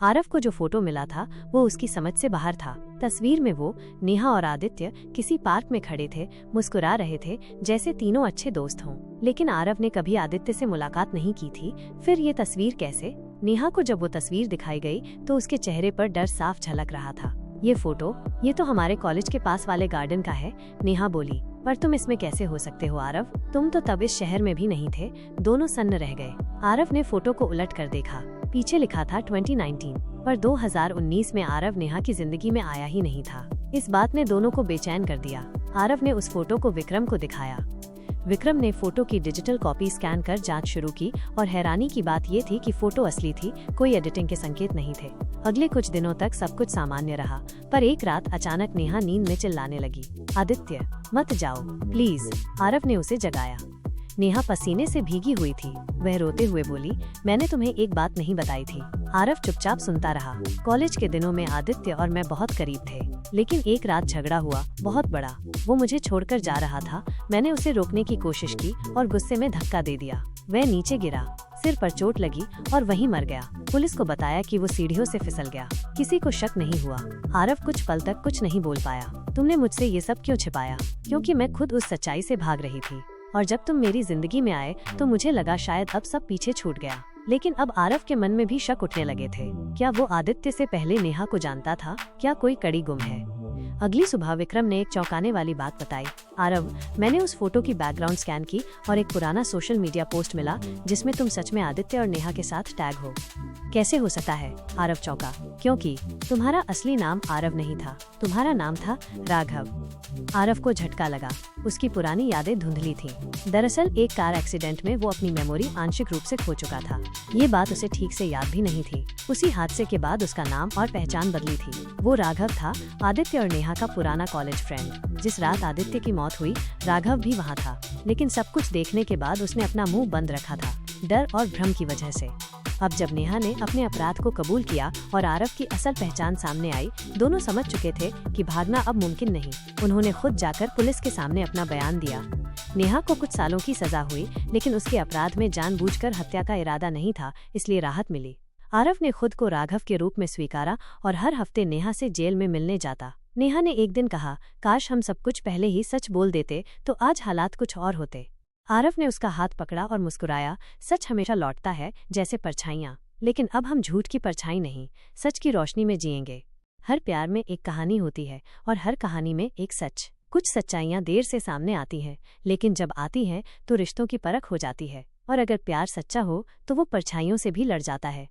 आरव को जो फोटो मिला था वो उसकी समझ से बाहर था। तस्वीर में वो, नेहा और आदित्य किसी पार्क में खड़े थे, मुस्कुरा रहे थे, जैसे तीनों अच्छे दोस्त हों। लेकिन आरव ने कभी आदित्य से मुलाकात नहीं की थी। फिर ये तस्वीर कैसे? नेहा को जब वो तस्वीर दिखाई गई तो उसके चेहरे पर डर साफ झलक रहा था। ये तो हमारे कॉलेज के पास वाले गार्डन का है, नेहा बोली। पर तुम इसमें कैसे हो सकते हो आरव? तुम तो तब इस शहर में भी नहीं थे। दोनों सन्न रह गए। आरव ने फोटो को उलट कर देखा। पीछे लिखा था 2019, पर 2019 में आरव नेहा की जिंदगी में आया ही नहीं था। इस बात ने दोनों को बेचैन कर दिया। आरव ने उस फोटो को विक्रम को दिखाया। विक्रम ने फोटो की डिजिटल कॉपी स्कैन कर जांच शुरू की और हैरानी की बात ये थी कि फोटो असली थी, कोई एडिटिंग के संकेत नहीं थे। अगले कुछ दिनों तक सब कुछ सामान्य रहा, पर एक रात अचानक नेहा नींद में चिल्लाने लगी, आदित्य मत जाओ प्लीज। आरव ने उसे जगाया। नेहा पसीने से भीगी हुई थी। वह रोते हुए बोली, मैंने तुम्हें एक बात नहीं बताई थी। आरव चुपचाप सुनता रहा। कॉलेज के दिनों में आदित्य और मैं बहुत करीब थे, लेकिन एक रात झगड़ा हुआ, बहुत बड़ा। वो मुझे छोड़कर जा रहा था। मैंने उसे रोकने की कोशिश की और गुस्से में धक्का दे दिया। वह नीचे गिरा, सिर पर चोट लगी और वहीं मर गया। पुलिस को बताया कि वो सीढ़ियों से फिसल गया। किसी को शक नहीं हुआ। आरव कुछ पल तक कुछ नहीं बोल पाया। तुमने मुझसे ये सब क्यों छिपाया? क्योंकि मैं खुद उस सच्चाई से भाग रही थी, और जब तुम मेरी जिंदगी में आए तो मुझे लगा शायद अब सब पीछे छूट गया। लेकिन अब आरव के मन में भी शक उठने लगे थे। क्या वो आदित्य से पहले नेहा को जानता था? क्या कोई कड़ी गुम है? अगली सुबह विक्रम ने एक चौंकाने वाली बात बताई, आरव मैंने उस फोटो की बैकग्राउंड स्कैन की और एक पुराना सोशल मीडिया पोस्ट मिला जिसमें तुम सच में आदित्य और नेहा के साथ टैग हो। कैसे हो सकता है? आरव चौंका, क्योंकि तुम्हारा असली नाम आरव नहीं था, तुम्हारा नाम था राघव। आरव को झटका लगा। उसकी पुरानी यादें धुंधली थीं। दरअसल एक कार एक्सीडेंट में वो अपनी मेमोरी आंशिक रूप से खो चुका था। ये बात उसे ठीक से याद भी नहीं थी। उसी हादसे के बाद उसका नाम और पहचान बदली थी। वो राघव था, आदित्य और नेहा का पुराना कॉलेज फ्रेंड। जिस रात आदित्य की मौत हुई, राघव भी वहाँ था, लेकिन सब कुछ देखने के बाद उसने अपना मुंह बंद रखा था, डर और भ्रम की वजह से। अब जब नेहा ने अपने अपराध को कबूल किया और आरव की असल पहचान सामने आई, दोनों समझ चुके थे कि भागना अब मुमकिन नहीं। उन्होंने खुद जाकर पुलिस के सामने अपना बयान दिया। नेहा को कुछ सालों की सजा हुई, लेकिन उसके अपराध में जानबूझकर हत्या का इरादा नहीं था, इसलिए राहत मिली। आरव ने खुद को राघव के रूप में स्वीकारा और हर हफ्ते नेहा से जेल में मिलने जाता। नेहा ने एक दिन कहा, काश हम सब कुछ पहले ही सच बोल देते तो आज हालात कुछ और होते। आरव ने उसका हाथ पकड़ा और मुस्कुराया, सच हमेशा लौटता है जैसे परछाइयाँ, लेकिन अब हम झूठ की परछाई नहीं, सच की रोशनी में जिएंगे। हर प्यार में एक कहानी होती है और हर कहानी में एक सच। कुछ सच्चाइयाँ देर से सामने आती हैं, लेकिन जब आती हैं तो रिश्तों की परख हो जाती है, और अगर प्यार सच्चा हो तो वो परछाइयों से भी लड़ जाता है।